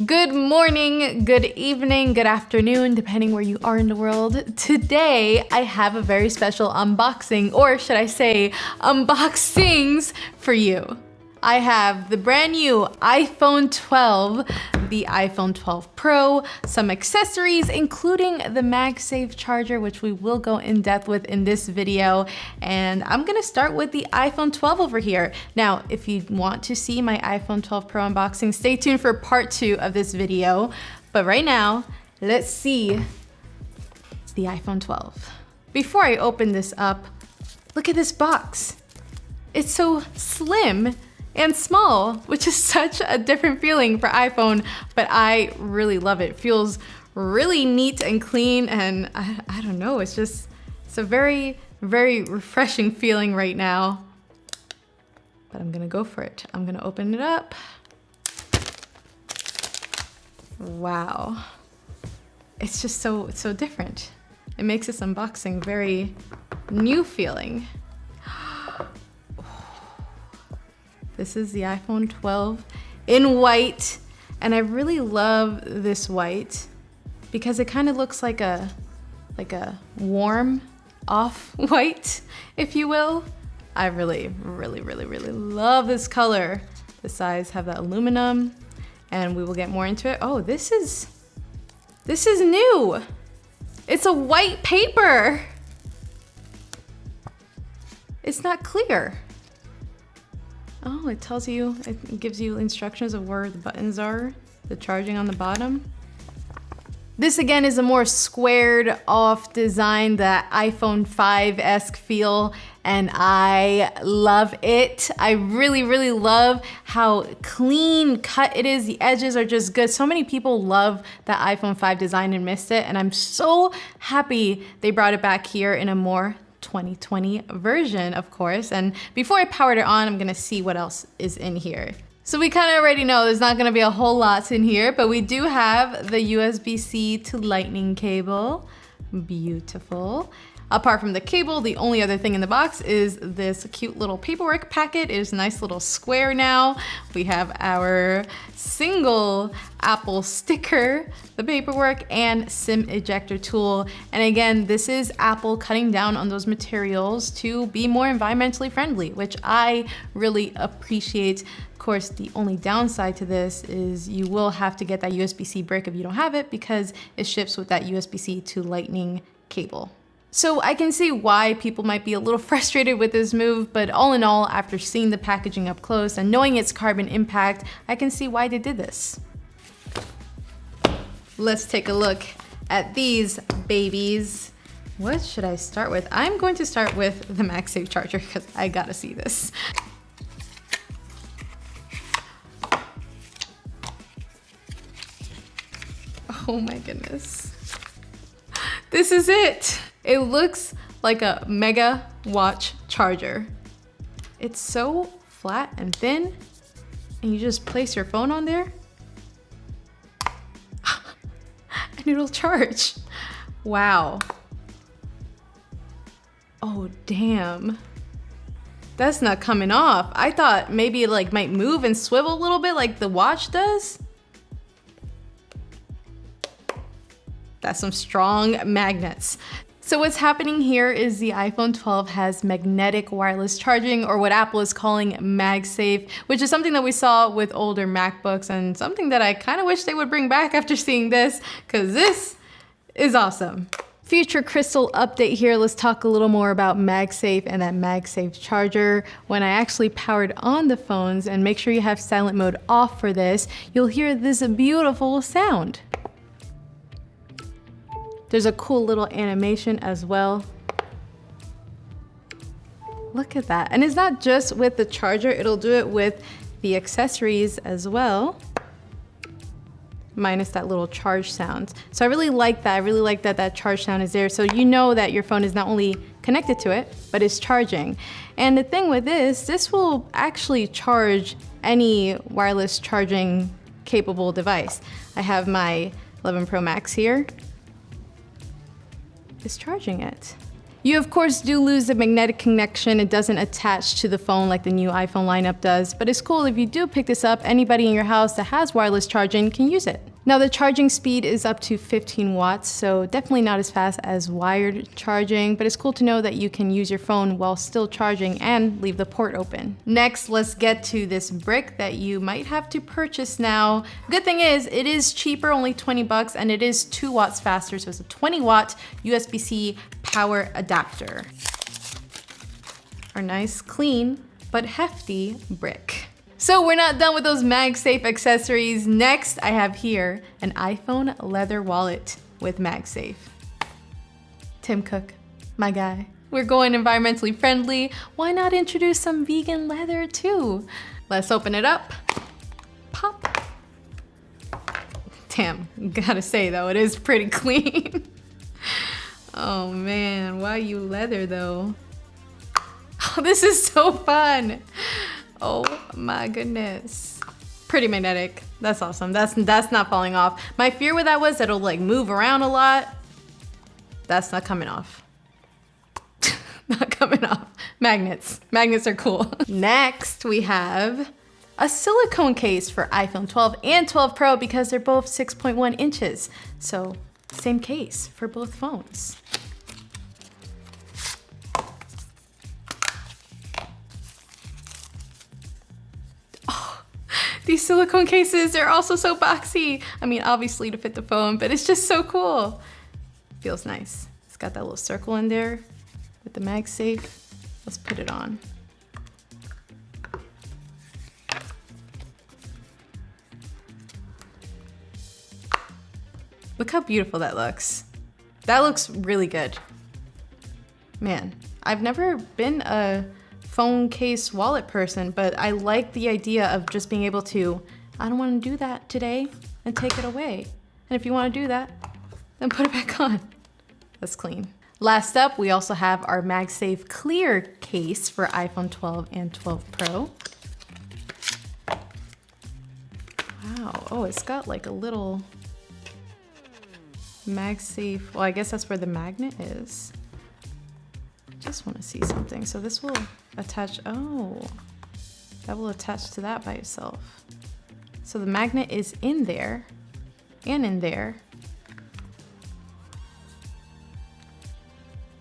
Good morning, good evening, good afternoon, depending where you are in the world. Today, I have a very special unboxing, or should I say, unboxings for you. I have the brand new iPhone 12, the iPhone 12 Pro, some accessories, including the MagSafe charger, which we will go in depth with in this video. And I'm gonna start with the iPhone 12 over here. Now, if you want to see my iPhone 12 Pro unboxing, stay tuned for part 2 of this video. But right now, let's see the iPhone 12. Before I open this up, look at this box. It's so slim and small, which is such a different feeling for iPhone, but I really love it. It feels really neat and clean, and I don't know, it's a very, very refreshing feeling right now. But I'm gonna go for it. I'm gonna open it up. Wow. It's just so different. It makes this unboxing very new feeling. This is the iPhone 12 in white, and I really love this white because it kind of looks like a warm off-white, if you will. I really love this color. The sides have that aluminum, and we will get more into it. Oh, this is new. It's a white paper. It's not clear. Oh, it tells you, it gives you instructions of where the buttons are, the charging on the bottom. This again is a more squared off design, that iPhone 5-esque feel, and I love it. I really love how clean cut it is. The edges are just good. So many people love that iPhone 5 design and missed it, and I'm so happy they brought it back here in a more 2020 version, of course. And before I powered it on, I'm gonna see what else is in here. So we kind of already know there's not gonna be a whole lot in here, but we do have the USB-C to Lightning cable. Beautiful. Apart from the cable, the only other thing in the box is this cute little paperwork packet. It is a nice little square now. We have our single Apple sticker, the paperwork, and SIM ejector tool. And again, this is Apple cutting down on those materials to be more environmentally friendly, which I really appreciate. Of course, the only downside to this is you will have to get that USB-C brick if you don't have it, because it ships with that USB-C to Lightning cable. So I can see why people might be a little frustrated with this move, but all in all, after seeing the packaging up close and knowing its carbon impact, I can see why they did this. Let's take a look at these babies. What should I start with? I'm going to start with the MagSafe charger because I gotta see this. Oh my goodness. This is it. It looks like a mega watch charger. It's so flat and thin, and you just place your phone on there, and it'll charge. Wow. Oh, damn. That's not coming off. I thought maybe it might move and swivel a little bit like the watch does. That's some strong magnets. So what's happening here is the iPhone 12 has magnetic wireless charging, or what Apple is calling MagSafe, which is something that we saw with older MacBooks, and something that I kind of wish they would bring back after seeing this, because this is awesome. Future crystal update here. Let's talk a little more about MagSafe and that MagSafe charger. When I actually powered on the phones, and make sure you have silent mode off for this, you'll hear this beautiful sound. There's a cool little animation as well. Look at that. And it's not just with the charger, it'll do it with the accessories as well, minus that little charge sound. So I really like that. I really like that that charge sound is there. So you know that your phone is not only connected to it, but is charging. And the thing with this will actually charge any wireless charging capable device. I have my 11 Pro Max here. Is charging it. You of course do lose the magnetic connection. It doesn't attach to the phone like the new iPhone lineup does, but it's cool if you do pick this up, anybody in your house that has wireless charging can use it. Now the charging speed is up to 15 watts, so definitely not as fast as wired charging, but it's cool to know that you can use your phone while still charging and leave the port open. Next, let's get to this brick that you might have to purchase now. Good thing is, it is cheaper, only 20 bucks, and it is 2 watts faster, so it's a 20 watt USB-C power adapter. Our nice, clean, but hefty brick. So we're not done with those MagSafe accessories. Next, I have here an iPhone leather wallet with MagSafe. Tim Cook, my guy. We're going environmentally friendly. Why not introduce some vegan leather too? Let's open it up. Pop. Damn, gotta say though, it is pretty clean. Oh man, why you leather though? Oh, this is so fun. Oh my goodness. Pretty magnetic. That's awesome. That's not falling off. My fear with that was that it'll like move around a lot. That's not coming off. Not coming off. Magnets. Magnets are cool. Next, we have a silicone case for iPhone 12 and 12 Pro because they're both 6.1 inches. So same case for both phones. These silicone cases, they're also so boxy. I mean, obviously to fit the phone, but it's just so cool. Feels nice. It's got that little circle in there with the MagSafe. Let's put it on. Look how beautiful that looks. That looks really good. Man, I've never been a phone case wallet person, but I like the idea of just being able to, I don't want to do that today, and take it away. And if you want to do that, then put it back on. That's clean. Last up, we also have our MagSafe clear case for iPhone 12 and 12 Pro. Wow, oh, it's got like a little MagSafe, well, I guess that's where the magnet is. Just want to see something. So this will attach, oh, that will attach to that by itself. So the magnet is in there and in there.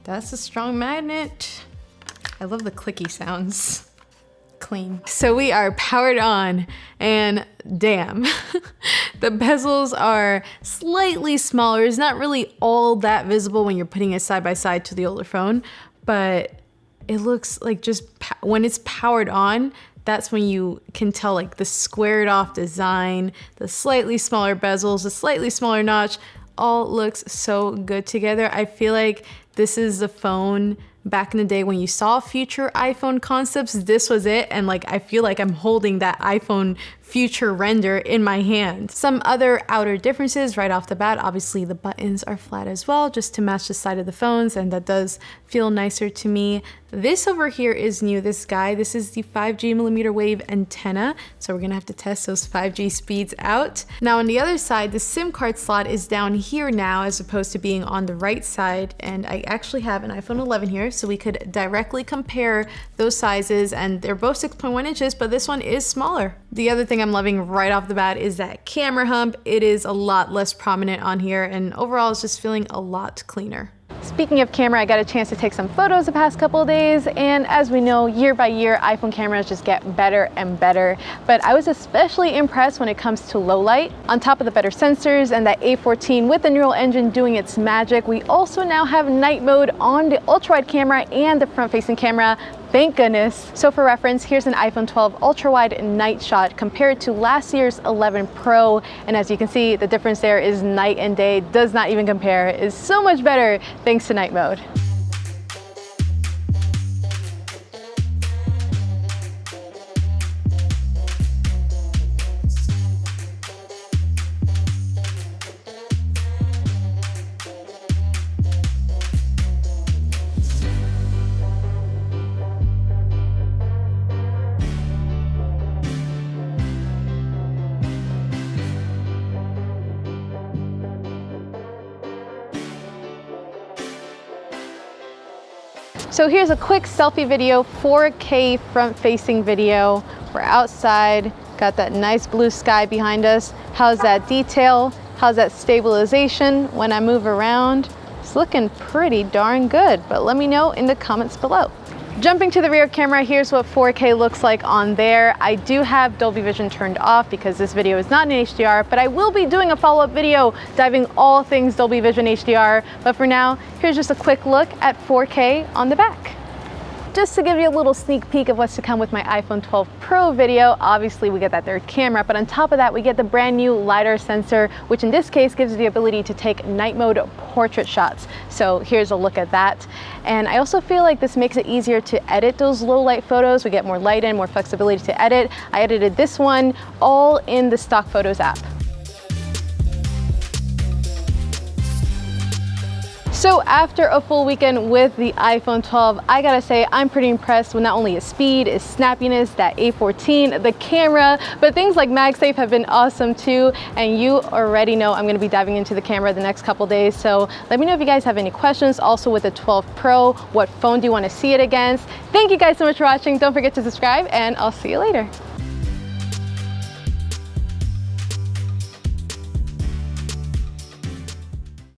That's a strong magnet. I love the clicky sounds. Clean. So we are powered on, and damn, the bezels are slightly smaller. It's not really all that visible when you're putting it side by side to the older phone, but it looks like just when it's powered on, that's when you can tell like the squared off design, the slightly smaller bezels, the slightly smaller notch, all looks so good together. I feel like this is the phone back in the day when you saw future iPhone concepts, this was it. And like, I feel like I'm holding that iPhone future render in my hand. Some other outer differences right off the bat, obviously the buttons are flat as well, just to match the side of the phones, and that does feel nicer to me. This over here is new, this guy. This is the 5G millimeter wave antenna, so we're gonna have to test those 5G speeds out. Now on the other side, the SIM card slot is down here now as opposed to being on the right side, and I actually have an iPhone 11 here, so we could directly compare those sizes, and they're both 6.1 inches, but this one is smaller. The other thing I'm loving right off the bat is that camera hump. It is a lot less prominent on here, and overall it's just feeling a lot cleaner. Speaking of camera, I got a chance to take some photos the past couple of days, and as we know, year by year, iPhone cameras just get better and better. But I was especially impressed when it comes to low light. On top of the better sensors and that A14 with the neural engine doing its magic, we also now have night mode on the ultra-wide camera and the front-facing camera. Thank goodness. So for reference, here's an iPhone 12 ultra-wide night shot compared to last year's 11 Pro. And as you can see, the difference there is night and day, does not even compare. It is so much better thanks to night mode. So here's a quick selfie video, 4K front-facing video. We're outside, got that nice blue sky behind us. How's that detail? How's that stabilization when I move around? It's looking pretty darn good, but let me know in the comments below. Jumping to the rear camera, here's what 4K looks like on there. I do have Dolby Vision turned off because this video is not in HDR, but I will be doing a follow-up video diving all things Dolby Vision HDR. But for now, here's just a quick look at 4K on the back. Just to give you a little sneak peek of what's to come with my iPhone 12 Pro video, obviously we get that third camera, but on top of that we get the brand new LiDAR sensor, which in this case gives you the ability to take night mode portrait shots. So here's a look at that. And I also feel like this makes it easier to edit those low light photos. We get more light in, more flexibility to edit. I edited this one all in the Stock Photos app. So after a full weekend with the iPhone 12, I gotta say I'm pretty impressed with not only its speed, its snappiness, that A14, the camera, but things like MagSafe have been awesome too. And you already know I'm gonna be diving into the camera the next couple days. So let me know if you guys have any questions. Also with the 12 Pro, what phone do you wanna see it against? Thank you guys so much for watching. Don't forget to subscribe and I'll see you later.